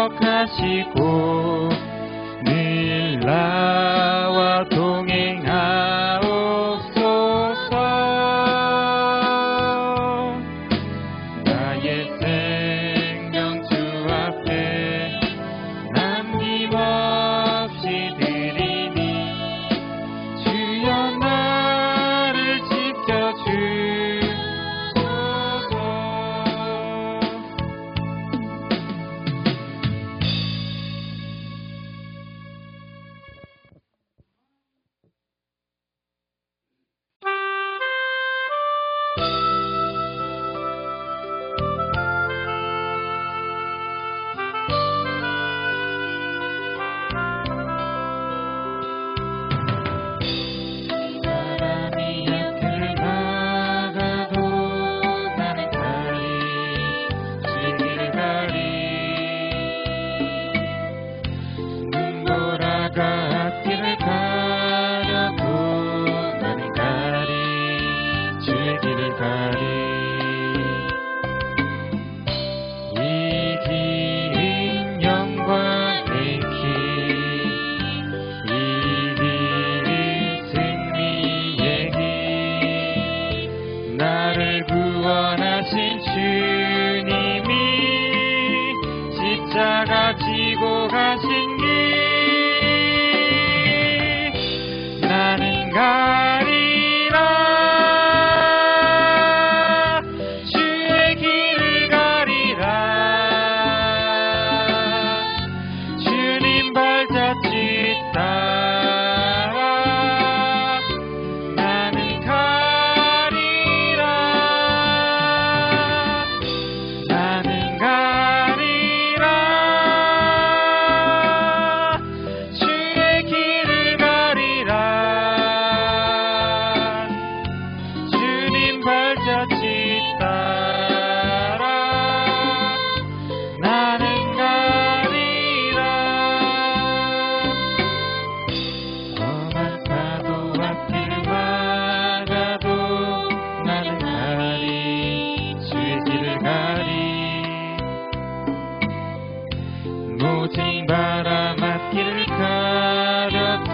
기억하시고 늘 나와 동행하옵소서. 나의 생명 주 앞에 남김없이 드리니 주여 나를 지켜주소서. 나를 구원하신 주님이 십자가 지고 가신 길 나는 가리라. 주의 길을 가리라. 주님 발자취 따라 나는 모진 바람 앞길을 가려도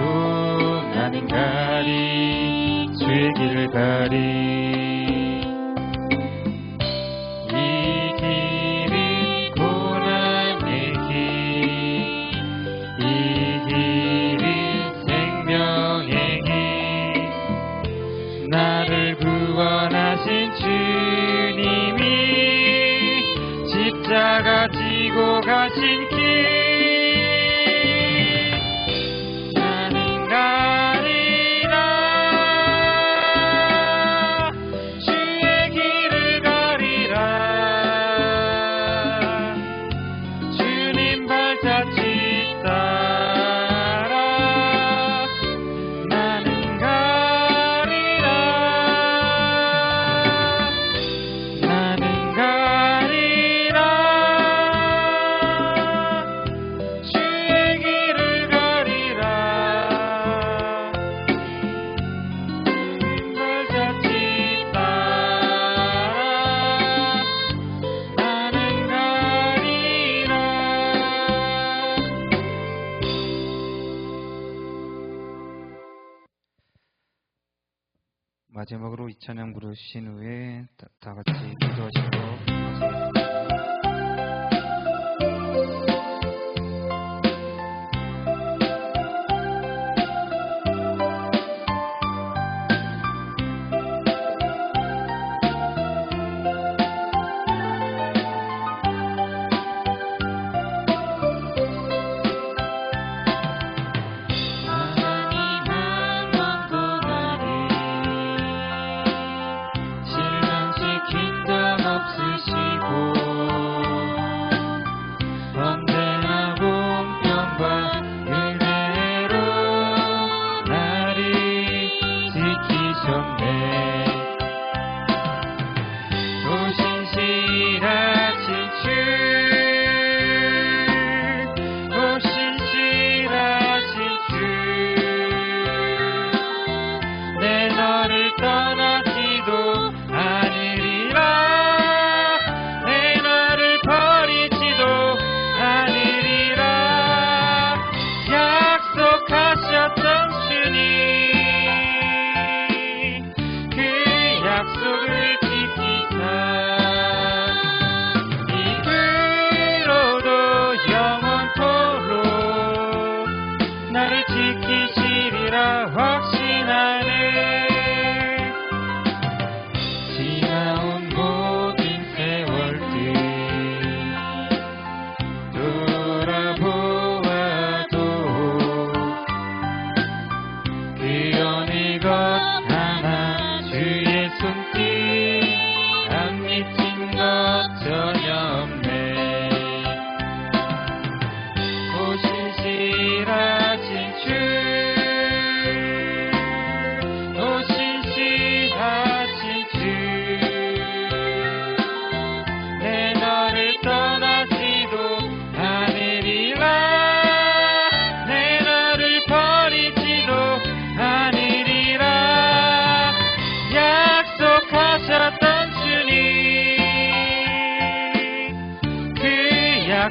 나는 가리 주의 길을 가리. 이 길은 고난의 길, 이 길은 생명의 길. 나를 구원하신 주님이 십자가 지고 가신 길 나는 가리라. 주의 길을 가리라. 주님 발자취 따라 나는 가리라. 나는 가리라. 주의 길을 가리라. 주님 발자취 따라 나는 가리라. 마지막으로 이 찬양 부르신 후에 다 같이 기도하시도록 하겠습니다.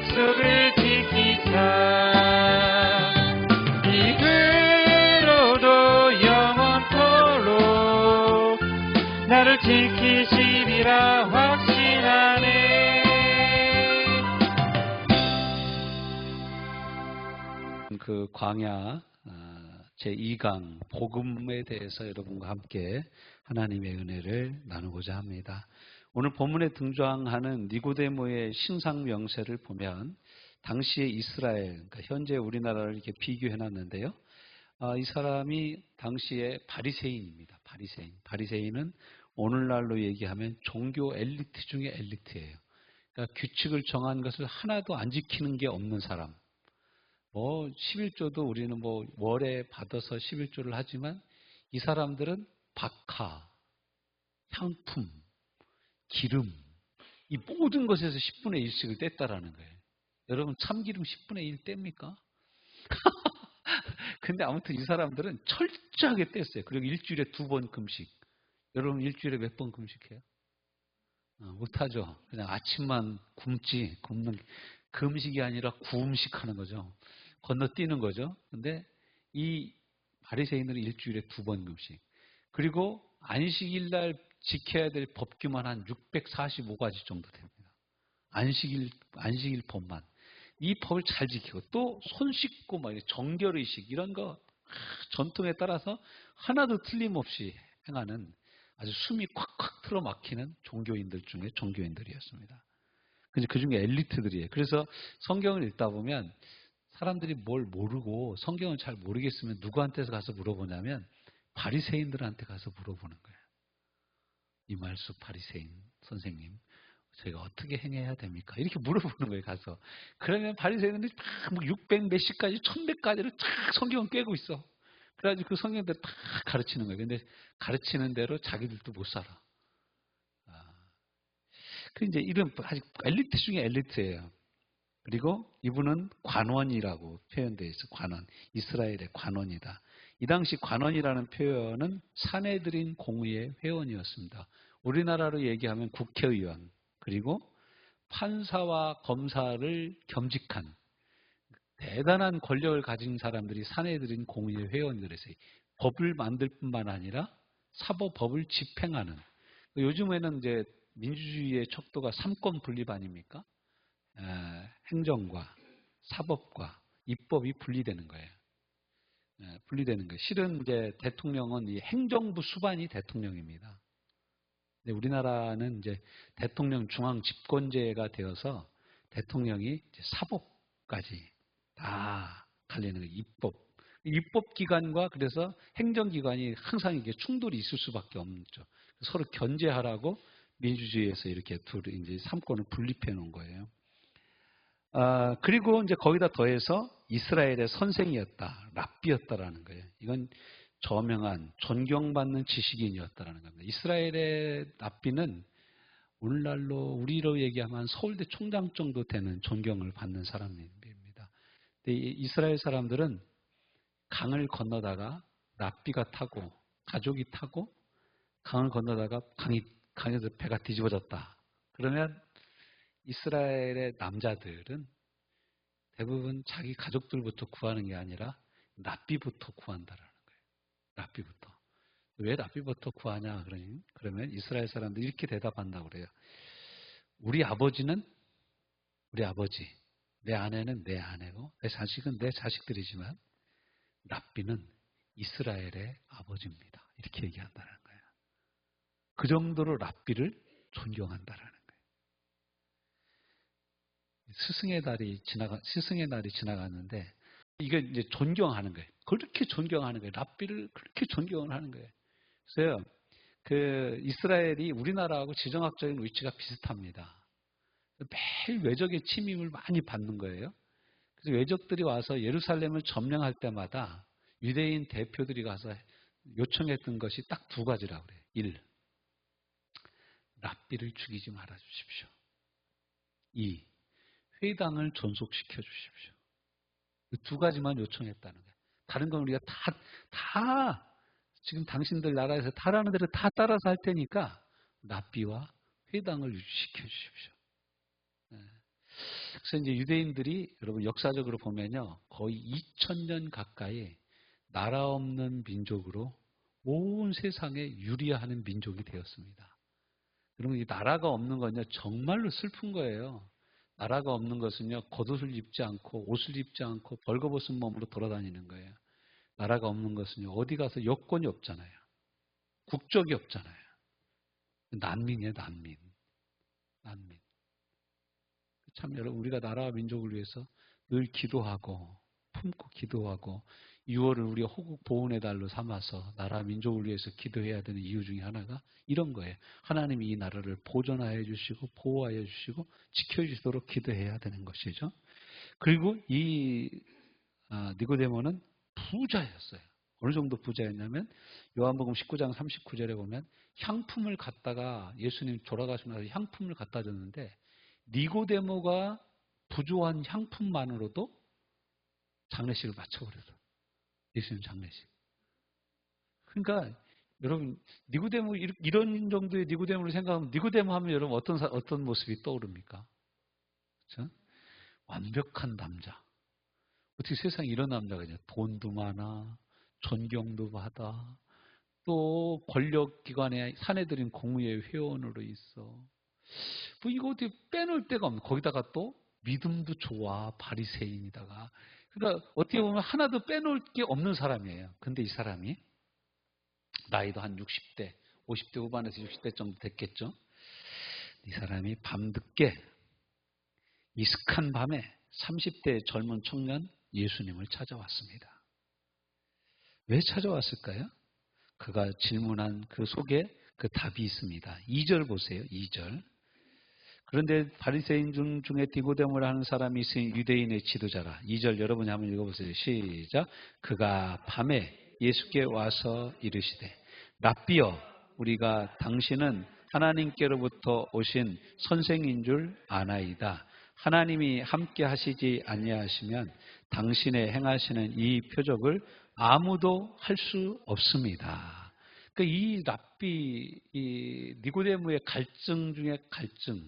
약속을 지키사 이후로도 영원토록 나를 지키시리라 확신하네. 그 광야 제2강 복음에 대해서 여러분과 함께 하나님의 은혜를 나누고자 합니다. 오늘 본문에 등장하는 니고데모의 신상 명세를 보면 당시의 이스라엘, 그러니까 현재 우리나라를 이렇게 비교해 놨는데요. 이 사람이 당시의 바리새인입니다. 바리새인은 오늘날로 얘기하면 종교 엘리트 중에 엘리트예요. 그러니까 규칙을 정한 것을 하나도 안 지키는 게 없는 사람. 11조도 우리는 월에 받아서 11조를 하지만 이 사람들은 박하, 향품, 기름, 이 모든 것에서 10분의 1씩을 뗐다라는 거예요. 여러분 참기름 10분의 1 뗍니까? 근데 아무튼 이 사람들은 철저하게 뗐어요. 그리고 일주일에 2번 금식. 여러분 일주일에 몇 번 금식해요? 못하죠. 그냥 아침만 굶는 금식이 아니라 구음식 하는 거죠. 건너뛰는 거죠. 근데 이 바리새인들은 일주일에 2번 금식. 그리고 안식일 날 지켜야 될 법규만 한 645가지 정도 됩니다. 안식일 법만. 이 법을 잘 지키고 또 손 씻고 막 정결의식 이런 거 전통에 따라서 하나도 틀림없이 행하는 아주 숨이 콱콱 틀어막히는 종교인들 중에 종교인들이었습니다. 그 중에 엘리트들이에요. 그래서 성경을 읽다 보면 사람들이 뭘 모르고 성경을 잘 모르겠으면 누구한테서 가서 물어보냐면 바리새인들한테 가서 물어보는 거예요. 이말수 바리새인 선생님, 저희가 어떻게 행해야 됩니까? 이렇게 물어보는 거예요, 가서. 그러면 바리새인들이 막 600 몇십 가지, 1100가지를 쫙 성경을 꿰고 있어. 그래가지고 그 성경대로 다 가르치는 거예요. 근데 가르치는 대로 자기들도 못 살아. 그 이제 이런 아직 엘리트 중에 엘리트예요. 그리고 이분은 관원이라고 표현되어 있어. 관원. 이스라엘의 관원이다. 이 당시 관원이라는 표현은 사내들인 공의의 회원이었습니다. 우리나라로 얘기하면 국회의원, 그리고 판사와 검사를 겸직한 대단한 권력을 가진 사람들이 사내들인 공의의 회원들이었어요. 법을 만들 뿐만 아니라 사법법을 집행하는. 요즘에는 이제 민주주의의 척도가 3권 분립 아닙니까? 행정과 사법과 입법이 분리되는 거예요. 분리되는 거예요. 실은 이제 대통령은 이 행정부 수반이 대통령입니다. 근데 우리나라는 이제 대통령 중앙 집권제가 되어서 대통령이 이제 사법까지 다 갈리는 거예요. 입법기관과 그래서 행정기관이 항상 이게 충돌이 있을 수밖에 없죠. 서로 견제하라고 민주주의에서 이렇게 이제 3권을 분립해 놓은 거예요. 그리고 이제 거기다 더해서 이스라엘의 선생이었다, 랍비였다라는 거예요. 이건 저명한 존경받는 지식인이었다라는 겁니다. 이스라엘의 랍비는 오늘날로 우리로 얘기하면 서울대 총장 정도 되는 존경을 받는 사람입니다. 근데 이스라엘 사람들은 강을 건너다가 랍비가 타고 가족이 타고 강을 건너다가 강에서 배가 뒤집어졌다. 그러면 이스라엘의 남자들은 대부분 자기 가족들부터 구하는 게 아니라 랍비부터 구한다라는 거예요. 랍비부터. 왜 랍비부터 구하냐? 그러면 이스라엘 사람들이 이렇게 대답한다고 그래요. 우리 아버지는 우리 아버지, 내 아내는 내 아내고 내 자식은 내 자식들이지만 랍비는 이스라엘의 아버지입니다. 이렇게 얘기한다는 거예요. 그 정도로 랍비를 존경한다라는 거예요. 스승의 날이 지나갔는데 이게 이제 존경하는 거예요. 그렇게 존경하는 거예요. 랍비를 그렇게 존경을 하는 거예요. 그래서 그 이스라엘이 우리나라하고 지정학적인 위치가 비슷합니다. 매일 외적의 침입을 많이 받는 거예요. 그래서 외적들이 와서 예루살렘을 점령할 때마다 유대인 대표들이 가서 요청했던 것이 딱 2가지라고 그래요. 1. 랍비를 죽이지 말아 주십시오. 2. 회당을 존속시켜 주십시오. 그 2가지만 요청했다는 거예요. 다른 건 우리가 다 지금 당신들 나라에서 하라는 대로 다 따라서 할 테니까 랍비와 회당을 유지시켜 주십시오. 그래서 이제 유대인들이 여러분 역사적으로 보면요. 거의 2000년 가까이 나라 없는 민족으로 온 세상에 유리하는 민족이 되었습니다. 여러분 이 나라가 없는 건요. 정말로 슬픈 거예요. 나라가 없는 것은요. 겉옷을 입지 않고 옷을 입지 않고 벌거벗은 몸으로 돌아다니는 거예요. 나라가 없는 것은요. 어디 가서 여권이 없잖아요. 국적이 없잖아요. 난민이에요. 난민. 참 여러분 우리가 나라와 민족을 위해서 늘 기도하고 품고 기도하고 6월을 우리가 호국 보훈의 달로 삼아서 나라 민족을 위해서 기도해야 되는 이유 중에 하나가 이런 거예요. 하나님이 이 나라를 보존하여 주시고 보호하여 주시고 지켜주시도록 기도해야 되는 것이죠. 그리고 이 니고데모는 부자였어요. 어느 정도 부자였냐면 요한복음 19장 39절에 보면 향품을 갖다가 예수님 돌아가시고 나서 향품을 갖다 줬는데 니고데모가 부조한 향품만으로도 장례식을 마쳐버려서 예수님 장례식. 그러니까 여러분 니고데모 이런 정도의 니고데모를 생각하면 니고데모 하면 여러분 어떤 모습이 떠오릅니까? 그렇죠? 완벽한 남자. 어떻게 세상에 이런 남자가 있냐? 돈도 많아, 존경도 받아, 또 권력기관에 사내들인 공의회 회원으로 있어. 뭐 이거 어떻게 빼놓을 데가 없는. 거기다가 또 믿음도 좋아, 바리새인이다가. 그러니까 어떻게 보면 하나도 빼놓을 게 없는 사람이에요. 근데 이 사람이 나이도 한 60대, 50대 후반에서 60대 정도 됐겠죠. 이 사람이 밤늦게 이슥한 밤에 30대 젊은 청년 예수님을 찾아왔습니다. 왜 찾아왔을까요? 그가 질문한 그 속에 그 답이 있습니다. 2절 보세요. 2절. 그런데 바리새인 중에 니고데모라 하는 사람이 있으니 유대인의 지도자라. 2절 여러분이 한번 읽어보세요. 시작. 그가 밤에 예수께 와서 이르시되 랍비여 우리가 당신은 하나님께로부터 오신 선생인 줄 아나이다. 하나님이 함께 하시지 아니하시면 당신의 행하시는 이 표적을 아무도 할 수 없습니다. 그러니까 이 랍비, 이 니고데모의 갈증 중에 갈증,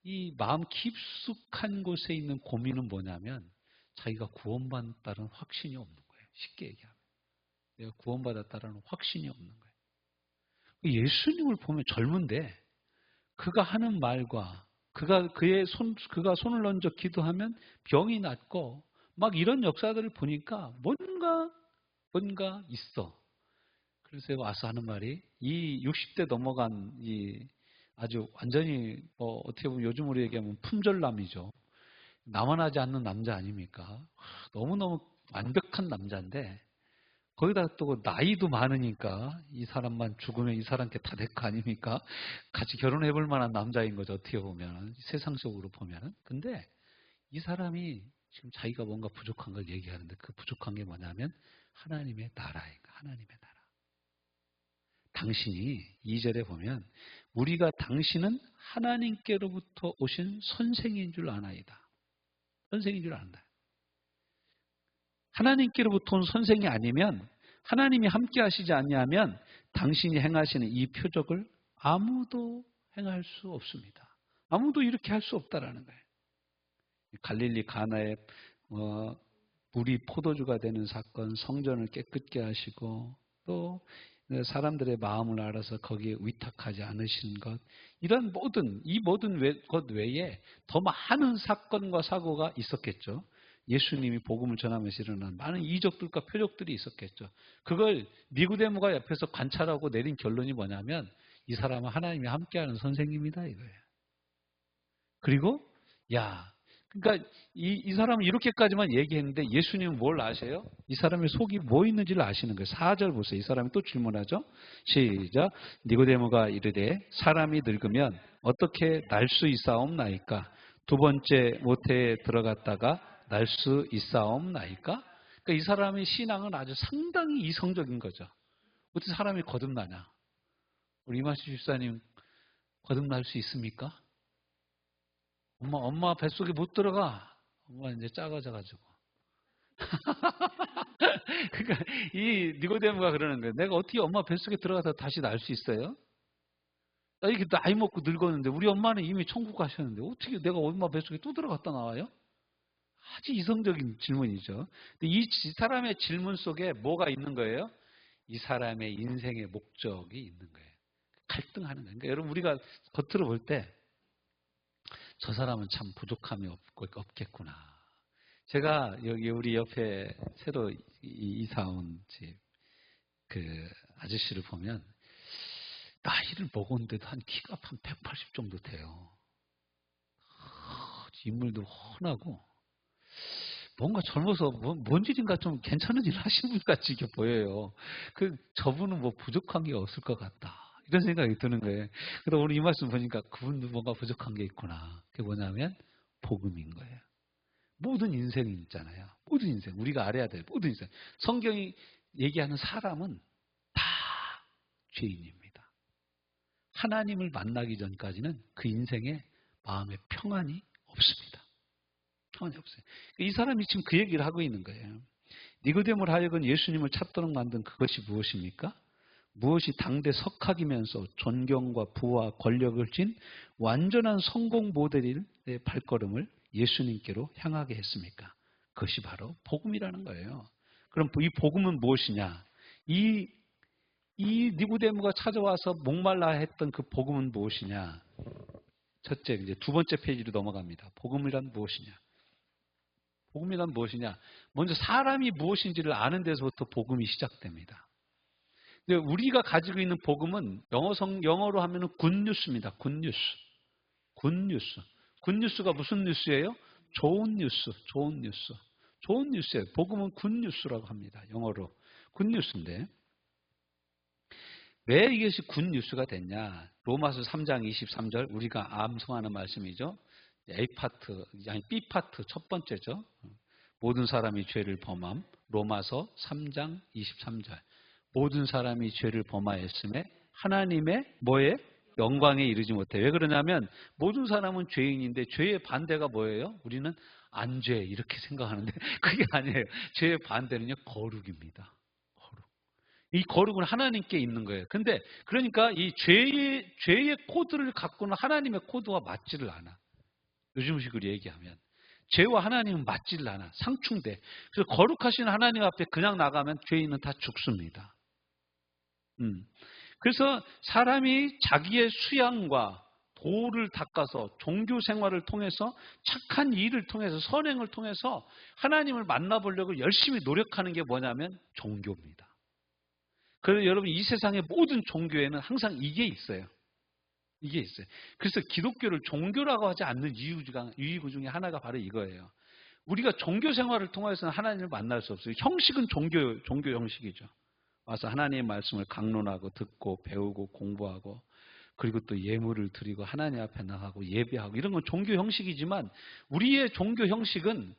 이 마음 깊숙한 곳에 있는 고민은 뭐냐면 자기가 구원받았다는 확신이 없는 거예요. 쉽게 얘기하면. 내가 구원받았다는 확신이 없는 거예요. 예수님을 보면 젊은데 그가 하는 말과 그가 손을 얹어 기도하면 병이 낫고 막 이런 역사들을 보니까 뭔가 있어. 그래서 와서 하는 말이 이 60대 넘어간 이 아주 완전히 뭐 어떻게 보면 요즘으로 얘기하면 품절남이죠. 남아나지 않는 남자 아닙니까? 너무너무 완벽한 남자인데 거기다가 또 나이도 많으니까 이 사람만 죽으면 이 사람께 다 될 거 아닙니까? 같이 결혼해 볼 만한 남자인 거죠. 어떻게 보면 세상적으로 보면은. 근데 이 사람이 지금 자기가 뭔가 부족한 걸 얘기하는데 그 부족한 게 뭐냐면 하나님의 나라인 거예요. 하나님의 나라. 당신이 2절에 보면 우리가 당신은 하나님께로부터 오신 선생인 줄 아나이다. 선생인 줄 안다. 하나님께로부터 온 선생이 아니면 하나님이 함께 하시지 아니하면 당신이 행하시는 이 표적을 아무도 행할 수 없습니다. 아무도 이렇게 할 수 없다라는 거예요. 갈릴리 가나에 물이 포도주가 되는 사건, 성전을 깨끗게 하시고 또 사람들의 마음을 알아서 거기에 위탁하지 않으신 것, 이런 이 모든 것 외에 더 많은 사건과 사고가 있었겠죠. 예수님이 복음을 전하면서 일어난 많은 이적들과 표적들이 있었겠죠. 그걸 니고데모가 옆에서 관찰하고 내린 결론이 뭐냐면 이 사람은 하나님이 함께하는 선생님이다 이거예요. 그리고 그러니까 이 사람은 이렇게까지만 얘기했는데 예수님은 뭘 아세요? 이 사람의 속이 뭐 있는지를 아시는 거예요. 4절 보세요. 이 사람이 또 질문하죠. 시작. 니고데모가 이르되 사람이 늙으면 어떻게 날 수 있사옵나이까? 두 번째 모태에 들어갔다가 날 수 있사옵나이까? 그러니까 이 사람의 신앙은 아주 상당히 이성적인 거죠. 어떻게 사람이 거듭나냐? 우리 이마시 집사님 거듭날 수 있습니까? 엄마 뱃속에 못 들어가. 엄마 이제 작아져가지고. 그러니까 이 니고데모가 그러는 거예요. 내가 어떻게 엄마 뱃속에 들어가서 다시 날 수 있어요? 나 이게 나이 먹고 늙었는데 우리 엄마는 이미 천국 가셨는데 어떻게 내가 엄마 뱃속에 또 들어갔다 나와요? 아주 이성적인 질문이죠. 근데 이 사람의 질문 속에 뭐가 있는 거예요? 이 사람의 인생의 목적이 있는 거예요. 갈등하는 거예요. 그러니까 여러분 우리가 겉으로 볼 때 저 사람은 참 부족함이 없겠구나. 제가 여기 우리 옆에 새로 이사 온 집 그 아저씨를 보면 나이를 먹었는데도 한 키가 한 180 정도 돼요. 인물도 훤하고 뭔가 젊어서 뭔 일인가 좀 괜찮은 일을 하시는 분 같이 이렇게 보여요. 저분은 뭐 부족한 게 없을 것 같다. 이런 생각이 드는 거예요. 그래서 오늘 이 말씀 보니까 그분도 뭔가 부족한 게 있구나. 그게 뭐냐면 복음인 거예요. 모든 인생이 있잖아요. 모든 인생. 우리가 알아야 될 모든 인생. 성경이 얘기하는 사람은 다 죄인입니다. 하나님을 만나기 전까지는 그 인생에 마음에 평안이 없습니다. 평안이 없어요. 이 사람이 지금 그 얘기를 하고 있는 거예요. 니고데모를 하여금 예수님을 찾도록 만든 그것이 무엇입니까? 무엇이 당대 석학이면서 존경과 부와 권력을 쥔 완전한 성공 모델의 발걸음을 예수님께로 향하게 했습니까? 그것이 바로 복음이라는 거예요. 그럼 이 복음은 무엇이냐? 이 니고데모가 찾아와서 목말라 했던 그 복음은 무엇이냐? 첫째, 이제 두 번째 페이지로 넘어갑니다. 복음이란 무엇이냐? 복음이란 무엇이냐? 먼저 사람이 무엇인지를 아는 데서부터 복음이 시작됩니다. 근데 우리가 가지고 있는 복음은 영어로 하면은 굿뉴스입니다. 굿뉴스. 굿뉴스. 굿뉴스가 무슨 뉴스예요? 좋은 뉴스. 좋은 뉴스. 좋은 뉴스예요. 복음은 굿뉴스라고 합니다. 영어로. 굿뉴스인데 왜 이것이 굿뉴스가 됐냐? 로마서 3장 23절 우리가 암송하는 말씀이죠. A파트, 아니 B파트 첫 번째죠. 모든 사람이 죄를 범함. 로마서 3장 23절. 모든 사람이 죄를 범하였음에 하나님의 뭐에? 영광에 이르지 못해. 왜 그러냐면 모든 사람은 죄인인데 죄의 반대가 뭐예요? 우리는 안 죄 이렇게 생각하는데 그게 아니에요. 죄의 반대는요 거룩입니다. 거룩. 이 거룩은 하나님께 있는 거예요. 근데 그러니까 이 죄의 코드를 갖고는 하나님의 코드와 맞지를 않아. 요즘식으로 얘기하면 죄와 하나님은 맞지를 않아. 상충돼. 그래서 거룩하신 하나님 앞에 그냥 나가면 죄인은 다 죽습니다. 그래서 사람이 자기의 수양과 도를 닦아서 종교 생활을 통해서 착한 일을 통해서 선행을 통해서 하나님을 만나보려고 열심히 노력하는 게 뭐냐면 종교입니다. 그래서 여러분 이 세상의 모든 종교에는 항상 이게 있어요. 이게 있어요. 그래서 기독교를 종교라고 하지 않는 이유 중에 하나가 바로 이거예요. 우리가 종교 생활을 통해서는 하나님을 만날 수 없어요. 형식은 종교 형식이죠. 와서 하나님의 말씀을 강론하고 듣고 배우고 공부하고 그리고 또 예물을 드리고 하나님 앞에 나가고 예배하고 이런 건 종교 형식이지만 우리의 종교 형식은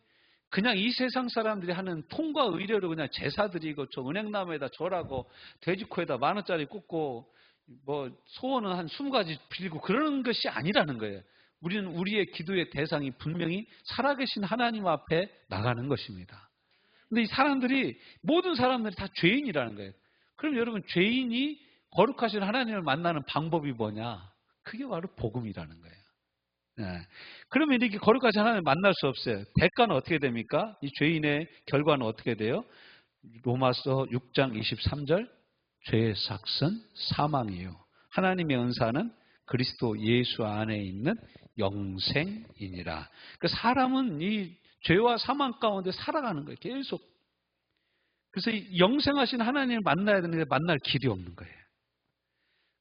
그냥 이 세상 사람들이 하는 통과 의례로 그냥 제사 드리고 저 은행나무에다 절하고 돼지코에다 10,000원짜리 꽂고 뭐 소원은 한 20가지 빌고 그러는 것이 아니라는 거예요. 우리는 우리의 기도의 대상이 분명히 살아계신 하나님 앞에 나가는 것입니다. 근데 이 사람들이 모든 사람들이 다 죄인이라는 거예요. 그럼 여러분 죄인이 거룩하신 하나님을 만나는 방법이 뭐냐? 그게 바로 복음이라는 거예요. 네. 그러면 이렇게 거룩하신 하나님을 만날 수 없어요. 대가는 어떻게 됩니까? 이 죄인의 결과는 어떻게 돼요? 로마서 6장 23절 죄의 삭은 사망이에요. 하나님의 은사는 그리스도 예수 안에 있는 영생이니라. 그러니까 사람은 이 죄와 사망 가운데 살아가는 거예요. 계속. 그래서 이 영생하신 하나님을 만나야 되는데 만날 길이 없는 거예요.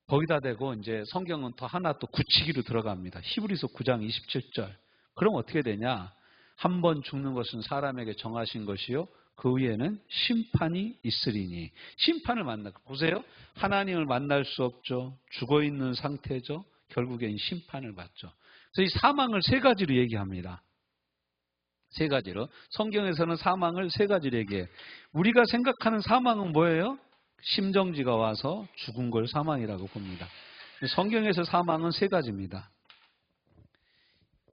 거기다 대고 이제 성경은 더 하나 또 굳히기로 들어갑니다. 히브리서 9장 27절. 그럼 어떻게 되냐? 한 번 죽는 것은 사람에게 정하신 것이요. 그 위에는 심판이 있으리니. 심판을 보세요. 하나님을 만날 수 없죠. 죽어있는 상태죠. 결국엔 심판을 받죠. 그래서 이 사망을 세 가지로 얘기합니다. 세 가지로. 성경에서는 사망을 세 가지로 얘기해요. 우리가 생각하는 사망은 뭐예요? 심정지가 와서 죽은 걸 사망이라고 봅니다. 성경에서 사망은 세 가지입니다.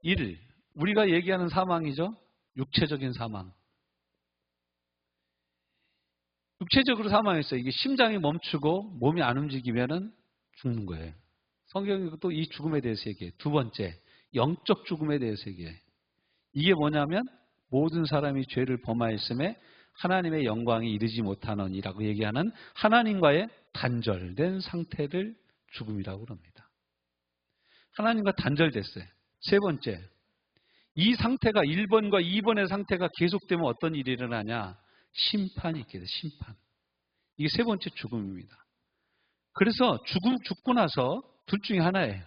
1. 우리가 얘기하는 사망이죠. 육체적인 사망. 육체적으로 사망했어요. 이게 심장이 멈추고 몸이 안 움직이면은 죽는 거예요. 성경이 또 이 죽음에 대해서 얘기해. 두 번째, 영적 죽음에 대해서 얘기해. 이게 뭐냐면 모든 사람이 죄를 범하였음에 하나님의 영광이 이르지 못하느니라고 얘기하는 하나님과의 단절된 상태를 죽음이라고 그럽니다. 하나님과 단절됐어요. 세 번째, 이 상태가 1번과 2번의 상태가 계속되면 어떤 일이 일어나냐? 심판이 있게 돼. 심판. 이게 세 번째 죽음입니다. 그래서 죽고 나서 둘 중에 하나예요.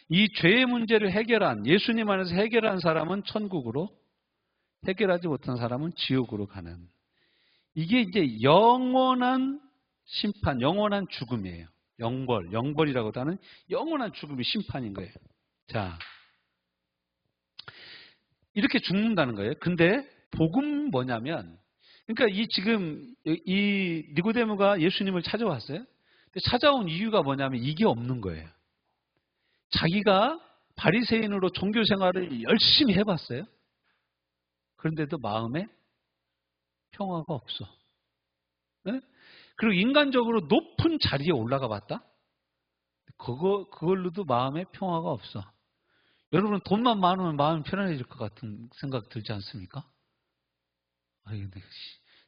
이 죄의 문제를 해결한, 예수님 안에서 해결한 사람은 천국으로, 해결하지 못한 사람은 지옥으로 가는. 이게 이제 영원한 심판, 영원한 죽음이에요. 영벌이라고도 하는 영원한 죽음이 심판인 거예요. 자, 이렇게 죽는다는 거예요. 근데 복음 뭐냐면, 그러니까 이 니고데모가 예수님을 찾아왔어요. 찾아온 이유가 뭐냐면 이게 없는 거예요. 자기가 바리새인으로 종교 생활을 열심히 해봤어요. 그런데도 마음에 평화가 없어. 네? 그리고 인간적으로 높은 자리에 올라가 봤다? 그걸로도 마음에 평화가 없어. 여러분 돈만 많으면 마음이 편안해질 것 같은 생각 들지 않습니까? 아니, 근데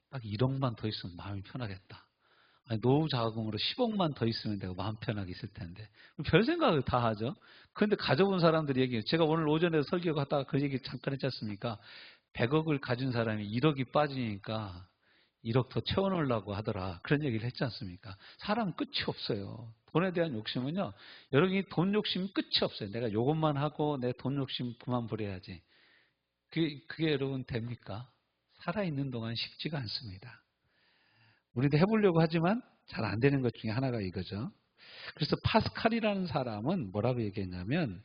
딱 1억만 더 있으면 마음이 편하겠다. 아니, 노후 자금으로 10억만 더 있으면 내가 마음 편하게 있을 텐데. 별 생각을 다 하죠. 그런데 가져본 사람들이 얘기해요. 제가 오늘 오전에 설교하다가 그 얘기 잠깐 했지 않습니까? 100억을 가진 사람이 1억이 빠지니까 1억 더 채워놓으려고 하더라. 그런 얘기를 했지 않습니까? 사람 끝이 없어요. 돈에 대한 욕심은요. 여러분이 돈 욕심 끝이 없어요. 내가 요것만 하고 내 돈 욕심 그만 버려야지. 그게 여러분 됩니까? 살아있는 동안 쉽지가 않습니다. 우리도 해보려고 하지만 잘 안 되는 것 중에 하나가 이거죠. 그래서 파스칼이라는 사람은 뭐라고 얘기했냐면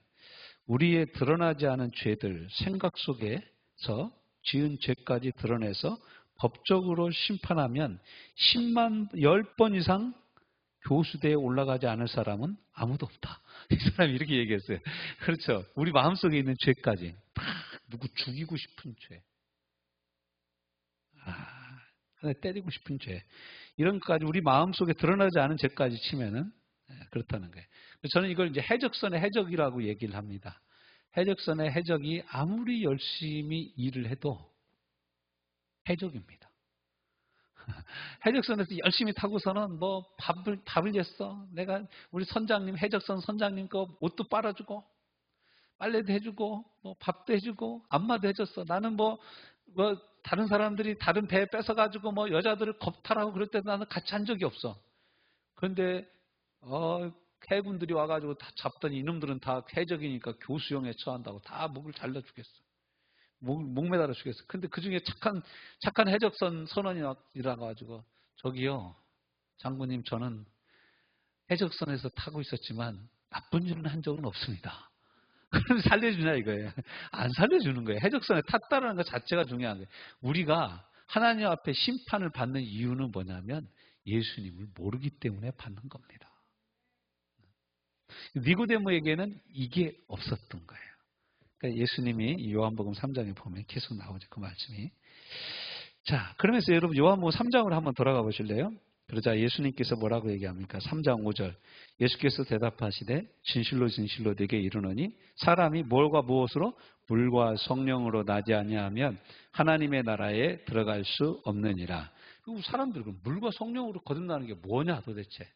우리의 드러나지 않은 죄들, 생각 속에서 지은 죄까지 드러내서 법적으로 심판하면 10번 이상 교수대에 올라가지 않을 사람은 아무도 없다. 이 사람이 이렇게 얘기했어요. 그렇죠. 우리 마음속에 있는 죄까지 다 누구 죽이고 싶은 죄. 하나 때리고 싶은 죄. 이런 것까지 우리 마음속에 드러나지 않은 죄까지 치면은 그렇다는 거예요. 저는 이걸 이제 해적선의 해적이라고 얘기를 합니다. 해적선의 해적이 아무리 열심히 일을 해도 해적입니다. 해적선에서 열심히 타고서는 뭐 밥을 냈어. 내가 우리 선장님, 해적선 선장님 거 옷도 빨아주고 빨래도 해주고 뭐 밥도 해주고 안마도 해줬어. 나는 뭐 다른 사람들이 다른 배 뺏어가지고 뭐 여자들을 겁탈하고 그럴 때도 나는 같이 한 적이 없어. 그런데 해군들이 와가지고 다 잡더니 이놈들은 다 해적이니까 교수형에 처한다고 다 목을 잘라 주겠어. 목 매달아 주겠어. 근데 그 중에 착한 해적선 선원이라고 가지고 저기요 장군님 저는 해적선에서 타고 있었지만 나쁜 일은 한 적은 없습니다. 그럼 살려주냐 이거예요. 안 살려주는 거예요. 해적선에 탔다는 것 자체가 중요한 거예요. 우리가 하나님 앞에 심판을 받는 이유는 뭐냐면 예수님을 모르기 때문에 받는 겁니다. 니고데모에게는 이게 없었던 거예요. 그러니까 예수님이 요한복음 3장에 보면 계속 나오죠. 그 말씀이. 자, 그러면서 여러분 요한복음 3장으로 한번 돌아가 보실래요? 그러자 예수님께서 뭐라고 얘기합니까? 3장 5절. 예수께서 대답하시되 진실로 진실로 네게 이르노니 사람이 뭘과 무엇으로? 물과 성령으로 나지 아니하면 하나님의 나라에 들어갈 수 없느니라. 그리고 사람들은 물과 성령으로 거듭나는 게 뭐냐 도대체.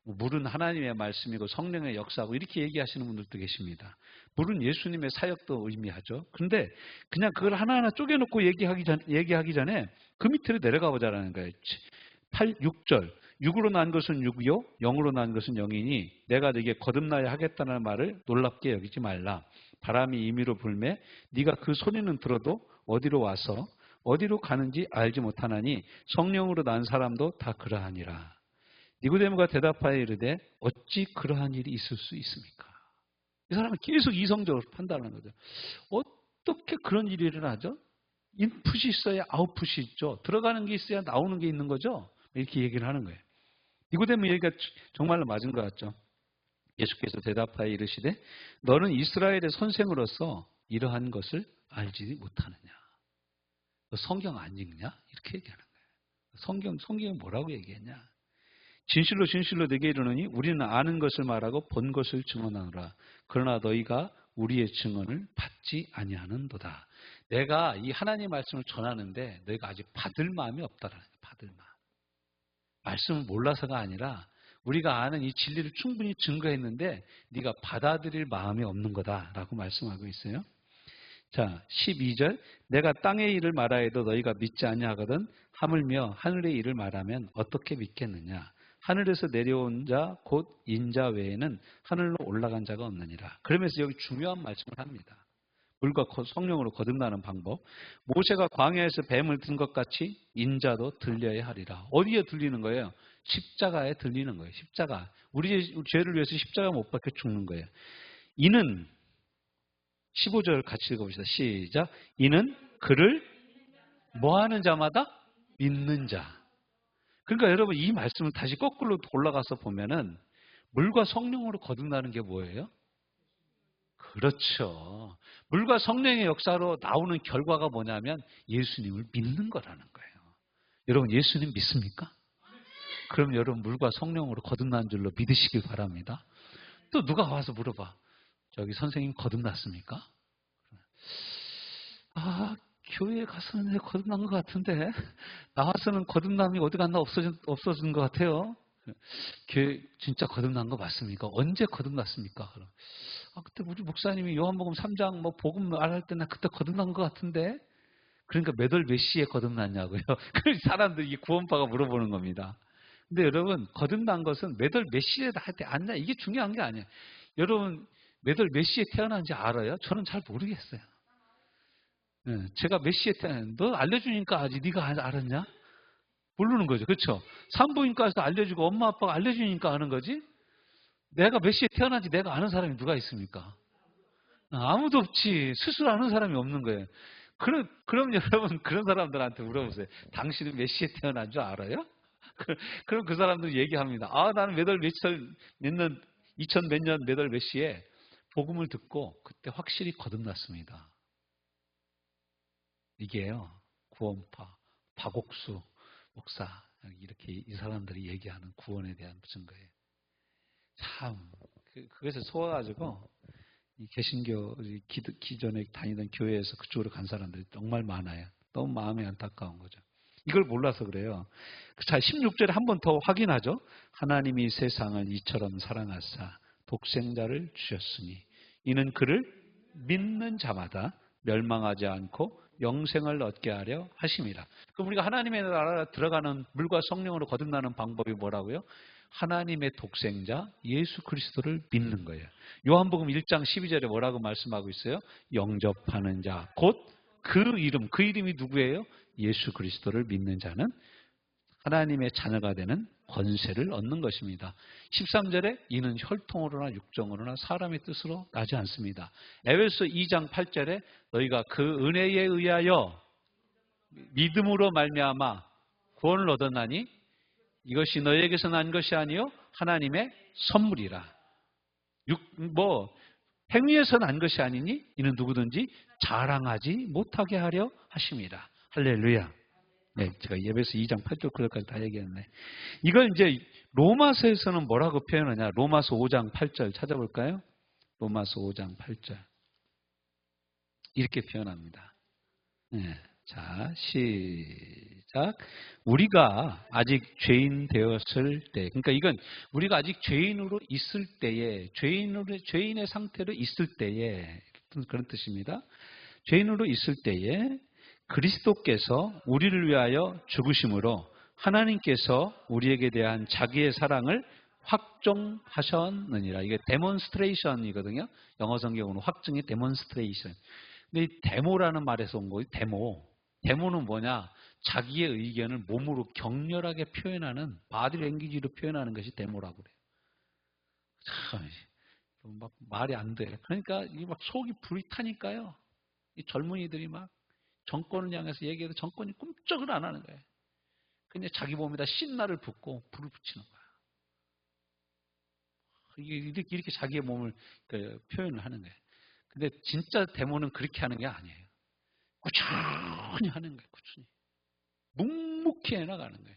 물은 하나님의 말씀이고 성령의 역사고 이렇게 얘기하시는 분들도 계십니다. 물은 예수님의 사역도 의미하죠. 그런데 그냥 그걸 하나하나 쪼개놓고 얘기하기 전에 그 밑으로 내려가 보자라는 거예요. 6절. 육으로 난 것은 육이요 영으로 난 것은 영이니 내가 네게 거듭나야 하겠다는 말을 놀랍게 여기지 말라. 바람이 임의로 불매 네가 그 소리는 들어도 어디로 와서 어디로 가는지 알지 못하나니 성령으로 난 사람도 다 그러하니라. 니고데모가 대답하여 이르되 어찌 그러한 일이 있을 수 있습니까? 이 사람은 계속 이성적으로 판단하는 거죠. 어떻게 그런 일이 일어나죠? 인풋이 있어야 아웃풋이 있죠. 들어가는 게 있어야 나오는 게 있는 거죠. 이렇게 얘기를 하는 거예요. 니고데모 얘기가 정말로 맞은 것 같죠. 예수께서 대답하여 이르시되 너는 이스라엘의 선생으로서 이러한 것을 알지 못하느냐. 너 성경 안 읽냐? 이렇게 얘기하는 거예요. 성경이 뭐라고 얘기했냐? 진실로 진실로 네게 이르노니 우리는 아는 것을 말하고 본 것을 증언하노라. 그러나 너희가 우리의 증언을 받지 아니하는도다. 내가 이 하나님 말씀을 전하는데 너희가 아직 받을 마음이 없다라는 거예요. 받을 마음. 말씀을 몰라서가 아니라 우리가 아는 이 진리를 충분히 증거했는데 네가 받아들일 마음이 없는 거다라고 말씀하고 있어요. 자, 12절. 내가 땅의 일을 말하여도 너희가 믿지 아니하거든 하물며 하늘의 일을 말하면 어떻게 믿겠느냐. 하늘에서 내려온 자 곧 인자 외에는 하늘로 올라간 자가 없느니라. 그러면서 여기 중요한 말씀을 합니다. 물과 성령으로 거듭나는 방법. 모세가 광야에서 뱀을 든 것 같이 인자도 들려야 하리라. 어디에 들리는 거예요? 십자가에 들리는 거예요. 십자가. 우리 죄를 위해서 십자가 못 박혀 죽는 거예요. 이는 15절 같이 읽어봅시다. 시작. 이는 그를 뭐하는 자마다 믿는 자. 그러니까 여러분 이 말씀을 다시 거꾸로 올라가서 보면은 물과 성령으로 거듭나는 게 뭐예요? 그렇죠. 물과 성령의 역사로 나오는 결과가 뭐냐면 예수님을 믿는 거라는 거예요. 여러분 예수님 믿습니까? 그럼 여러분 물과 성령으로 거듭난 줄로 믿으시길 바랍니다. 또 누가 와서 물어봐. 저기 선생님 거듭났습니까? 아, 교회에 가서는 거듭난 것 같은데 나와서는 거듭남이 어디 갔나 없어진 것 같아요. 교회 진짜 거듭난 거 맞습니까? 언제 거듭났습니까? 그럼 그때 우리 목사님이 요한복음 3장 뭐 복음 말할 때나 그때 거듭난 것 같은데. 그러니까 몇 월 몇 시에 거듭났냐고요. 그 사람들이 구원파가 물어보는 겁니다. 근데 여러분 거듭난 것은 몇 월 몇 시에 앉냐 이게 중요한 게 아니에요. 여러분 몇 월 몇 시에 태어난지 알아요? 저는 잘 모르겠어요. 제가 몇 시에 태어났는데 너 알려주니까 아직 네가 알았냐? 모르는 거죠. 그렇죠? 산부인과에서 알려주고 엄마 아빠가 알려주니까 아는 거지. 내가 몇 시에 태어난지 내가 아는 사람이 누가 있습니까? 아무도 없지. 스스로 아는 사람이 없는 거예요. 그럼 여러분 그런 사람들한테 물어보세요. 당신은 몇 시에 태어난 줄 알아요? 그럼 그 사람들 얘기합니다. 나는 몇 월 몇 년 2000 몇 년 몇 월 몇 시에 복음을 듣고 그때 확실히 거듭났습니다. 이게요. 구원파 박옥수 목사 이렇게 이 사람들이 얘기하는 구원에 대한 증거예요. 참 그것을 소화가지고 이 개신교 기존에 다니던 교회에서 그쪽으로 간 사람들이 정말 많아요. 너무 마음이 안타까운 거죠. 이걸 몰라서 그래요. 자, 16절에 한 번 더 확인하죠. 하나님이 세상을 이처럼 사랑하사 독생자를 주셨으니 이는 그를 믿는 자마다 멸망하지 않고 영생을 얻게 하려 하심이라. 그럼 우리가 하나님의 나라 들어가는 물과 성령으로 거듭나는 방법이 뭐라고요? 하나님의 독생자 예수 그리스도를 믿는 거예요. 요한복음 1장 12절에 뭐라고 말씀하고 있어요? 영접하는 자, 곧 그 이름이 누구예요? 예수 그리스도를 믿는 자는 하나님의 자녀가 되는 권세를 얻는 것입니다. 13절에 이는 혈통으로나 육정으로나 사람의 뜻으로 나지 않습니다. 에베소 2장 8절에 너희가 그 은혜에 의하여 믿음으로 말미암아 구원을 얻었나니 이것이 너희에게서 난 것이 아니요 하나님의 선물이라. 행위에서 난 것이 아니니 이는 누구든지 자랑하지 못하게 하려 하심이라. 할렐루야. 네, 제가 예배서 2장 8절 9절까지 다 얘기했네. 이걸 이제 로마서에서는 뭐라고 표현하냐? 로마서 5장 8절 찾아볼까요? 로마서 5장 8절 이렇게 표현합니다. 네, 자, 시작. 우리가 아직 죄인 되었을 때, 그러니까 이건 우리가 아직 죄인으로 있을 때에, 죄인의 상태로 있을 때에 그런 뜻입니다. 죄인으로 있을 때에 그리스도께서 우리를 위하여 죽으심으로 하나님께서 우리에게 대한 자기의 사랑을 확정하셨느니라. 이게 데몬스트레이션이거든요. 영어 성경으로 확증이 데몬스트레이션. 근데 이 데모라는 말에서 온 거예요. 데모는 뭐냐? 자기의 의견을 몸으로 격렬하게 표현하는 바디 랭귀지로 표현하는 것이 데모라고 그래요. 참, 막 말이 안 돼. 그러니까 이 막 속이 불이 타니까요. 이 젊은이들이 막 정권을 향해서 얘기해도 정권이 꿈쩍을 안 하는 거예요. 근데 자기 몸에다 신나를 붓고 불을 붙이는 거예요. 이렇게 자기의 몸을 표현을 하는 거예요. 근데 진짜 데모는 그렇게 하는 게 아니에요. 꾸준히 하는 거예요. 꾸준히. 묵묵히 해나가는 거예요.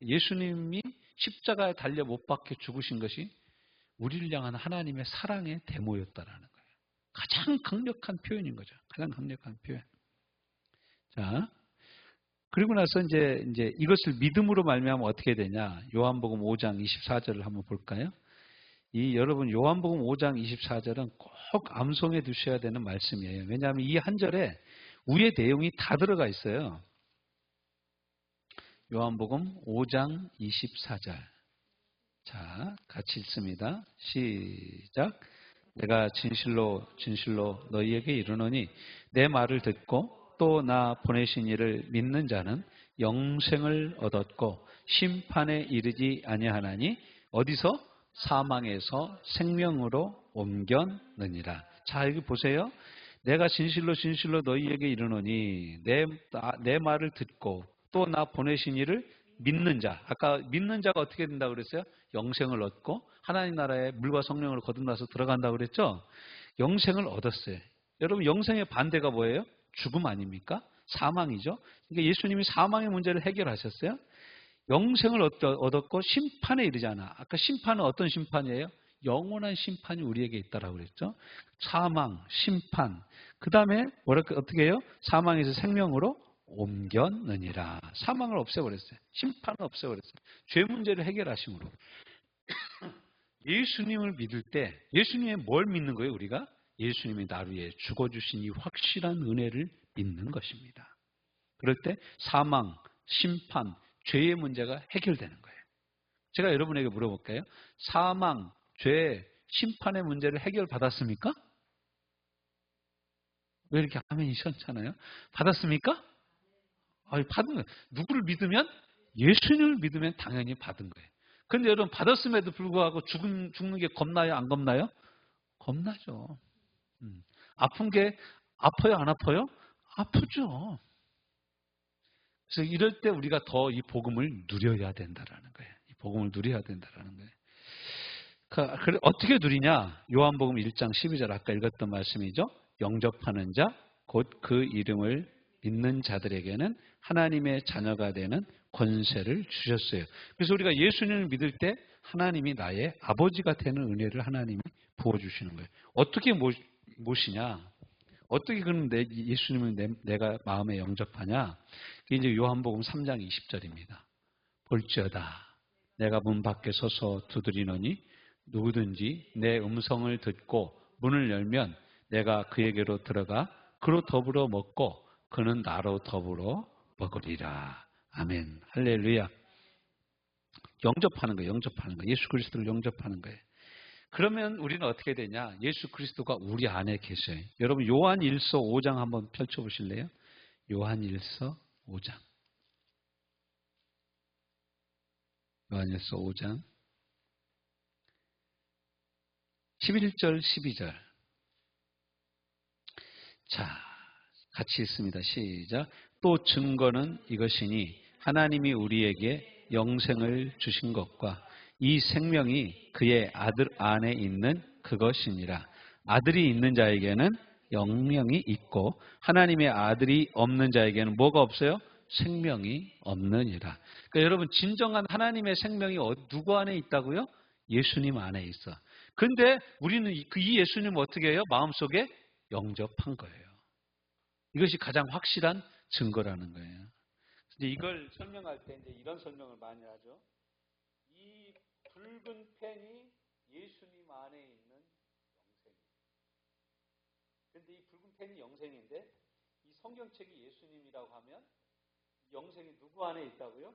예수님이 십자가에 달려 못 박혀 죽으신 것이 우리를 향한 하나님의 사랑의 데모였다라는 거예요. 가장 강력한 표현인 거죠. 가장 강력한 표현. 자, 그리고 나서 이제 이것을 믿음으로 말미암아 어떻게 되냐? 요한복음 5장 24절을 한번 볼까요? 여러분 요한복음 5장 24절은 꼭 암송해 두셔야 되는 말씀이에요. 왜냐하면 이 한 절에 위의 내용이 다 들어가 있어요. 요한복음 5장 24절. 자, 같이 읽습니다. 시작. 내가 진실로 진실로 너희에게 이르노니 내 말을 듣고 또 나 보내신 이를 믿는 자는 영생을 얻었고 심판에 이르지 아니하나니 어디서? 사망에서 생명으로 옮겼느니라. 자, 여기 보세요. 내가 진실로 진실로 너희에게 이르노니 내 말을 듣고 또 나 보내신 이를 믿는 자. 아까 믿는 자가 어떻게 된다고 그랬어요? 영생을 얻고 하나님 나라에 물과 성령을 거듭나서 들어간다고 그랬죠? 영생을 얻었어요. 여러분 영생의 반대가 뭐예요? 죽음 아닙니까? 사망이죠. 그러니까 예수님이 사망의 문제를 해결하셨어요. 영생을 얻었고 심판에 이르지 않아. 아까 심판은 어떤 심판이에요? 영원한 심판이 우리에게 있다라고 그랬죠. 사망, 심판. 그 다음에 어떻게 해요? 사망에서 생명으로 옮겼느니라. 사망을 없애버렸어요. 심판을 없애버렸어요. 죄 문제를 해결하심으로. 예수님을 믿을 때 예수님의 뭘 믿는 거예요? 우리가? 예수님이 나를 위해 죽어주신 이 확실한 은혜를 믿는 것입니다. 그럴 때 사망, 심판, 죄의 문제가 해결되는 거예요. 제가 여러분에게 물어볼까요? 사망, 죄, 심판의 문제를 해결받았습니까? 왜 이렇게 아멘이 시원찮아요? 받았습니까? 받은 거예요. 누구를 믿으면? 예수님을 믿으면 당연히 받은 거예요. 근데 여러분 받았음에도 불구하고 죽는 게 겁나요? 안 겁나요? 겁나죠. 아픈 게 아파요? 안 아파요? 아프죠. 그래서 이럴 때 우리가 더 이 복음을 누려야 된다라는 거예요. 이 복음을 누려야 된다라는 거예요. 어떻게 누리냐? 요한복음 1장 12절 아까 읽었던 말씀이죠. 영접하는 자, 곧 그 이름을 믿는 자들에게는 하나님의 자녀가 되는 권세를 주셨어요. 그래서 우리가 예수님을 믿을 때 하나님이 나의 아버지가 되는 은혜를 하나님이 부어주시는 거예요. 어떻게 모시냐? 어떻게 그럼 예수님을 내가 마음에 영접하냐? 그게 이제 요한복음 3장 20절입니다. 볼지어다. 내가 문 밖에 서서 두드리노니 누구든지 내 음성을 듣고 문을 열면 내가 그에게로 들어가 그로 더불어 먹고 그는 나로 더불어 먹으리라. 아멘. 할렐루야. 영접하는 거예요. 영접하는 거예요. 예수 그리스도를 영접하는 거예요. 그러면 우리는 어떻게 되냐? 예수 그리스도가 우리 안에 계셔요. 여러분 요한일서 5장 한번 펼쳐보실래요? 요한일서 5장. 요한일서 5장 11절 12절. 자, 같이 읽습니다. 시작. 또 증거는 이것이니 하나님이 우리에게 영생을 주신 것과 이 생명이 그의 아들 안에 있는 그것이니라. 아들이 있는 자에게는 영명이 있고 하나님의 아들이 없는 자에게는 뭐가 없어요? 생명이 없느니라. 그러니까 여러분 진정한 하나님의 생명이 누구 안에 있다고요? 예수님 안에 있어. 그런데 우리는 이 예수님을 어떻게 해요? 마음속에 영접한 거예요. 이것이 가장 확실한 증거라는 거예요. 이제 이걸 설명할 때 이제 이런 설명을 많이 하죠. 이 붉은 펜이 예수님 안에 있는 영생이에요. 그런데 이 붉은 펜이 영생인데 이 성경책이 예수님이라고 하면 영생이 누구 안에 있다고요?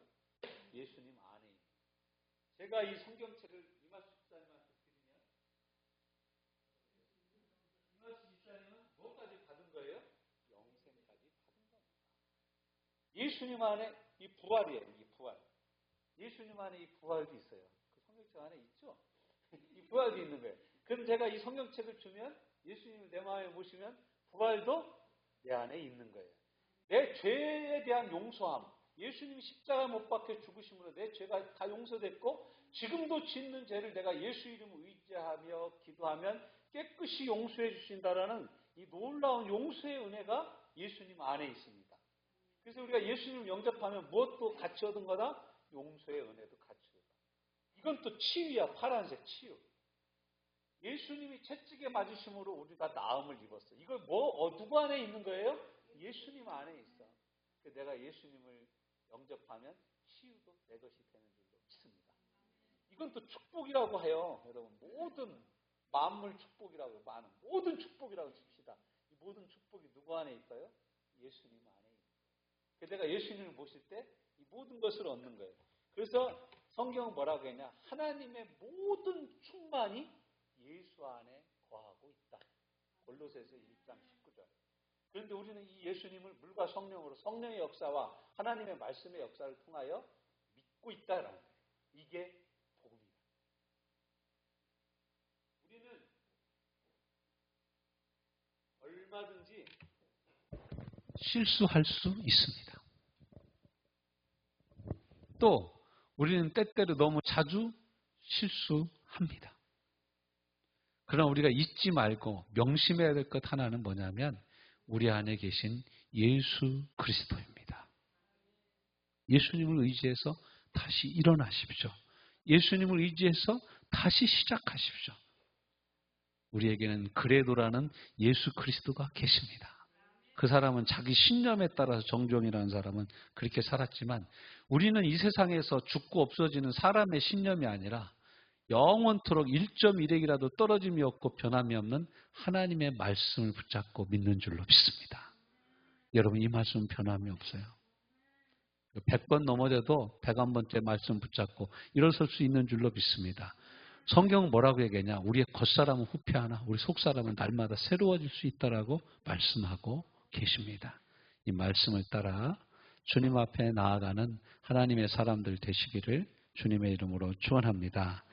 예수님 안에 있는. 제가 이 성경책을 이마수 집사님한테 드리면 이마수 집사님은 뭐까지 받은 거예요? 영생까지 받은 겁니다. 예수님 안에 이 부활이에요. 이 부활. 예수님 안에 이 부활도 있어요. 그 성경책 안에 있죠? 이 부활도 있는 거예요. 그럼 제가 이 성경책을 주면 예수님을 내 마음에 모시면 부활도 내 안에 있는 거예요. 내 죄에 대한 용서함. 예수님이 십자가 못 박혀 죽으심으로 내 죄가 다 용서됐고 지금도 짓는 죄를 내가 예수 이름을 의지하며 기도하면 깨끗이 용서해 주신다라는 이 놀라운 용서의 은혜가 예수님 안에 있습니다. 그래서 우리가 예수님을 영접하면 무엇도 같이 얻은 거다? 용서의 은혜도 같이 얻어. 이건 또 치유야. 파란색 치유. 예수님이 채찍에 맞으심으로 우리가 나음을 입었어. 이걸 누구 안에 있는 거예요? 예수님 안에 있어. 내가 예수님을 영접하면 치유도 내 것이 되는 줄로 믿습니다. 이건 또 축복이라고 해요. 여러분, 모든 만물 축복이라고 해요. 많은 모든 축복이라고 칩시다. 이 모든 축복이 누구 안에 있어요? 예수님 안에 있어요. 내가 예수님을 모실 때 이 모든 것을 얻는 거예요. 그래서 성경은 뭐라고 했냐? 하나님의 모든 충만이 예수 안에 거하고 있다. 골로새서 1장 19절. 그런데 우리는 이 예수님을 물과 성령으로 성령의 역사와 하나님의 말씀의 역사를 통하여 믿고 있다라는 거예요. 이게 복음이다. 우리는 얼마든지 실수할 수 있습니다. 또 우리는 때때로 너무 자주 실수합니다. 그러나 우리가 잊지 말고 명심해야 될 것 하나는 뭐냐면 우리 안에 계신 예수 그리스도입니다. 예수님을 의지해서 다시 일어나십시오. 예수님을 의지해서 다시 시작하십시오. 우리에게는 그레도라는 예수 그리스도가 계십니다. 그 사람은 자기 신념에 따라서 정종이라는 사람은 그렇게 살았지만 우리는 이 세상에서 죽고 없어지는 사람의 신념이 아니라 영원토록 1.1핵이라도 떨어짐이 없고 변함이 없는 하나님의 말씀을 붙잡고 믿는 줄로 믿습니다. 여러분, 이 말씀은 변함이 없어요. 100번 넘어져도 101번째 말씀 붙잡고 일어설 수 있는 줄로 믿습니다. 성경은 뭐라고 얘기하냐? 우리의 겉사람은 후패하나 우리 속사람은 날마다 새로워질 수 있다라고 말씀하고 계십니다. 이 말씀을 따라 주님 앞에 나아가는 하나님의 사람들 되시기를 주님의 이름으로 축원합니다.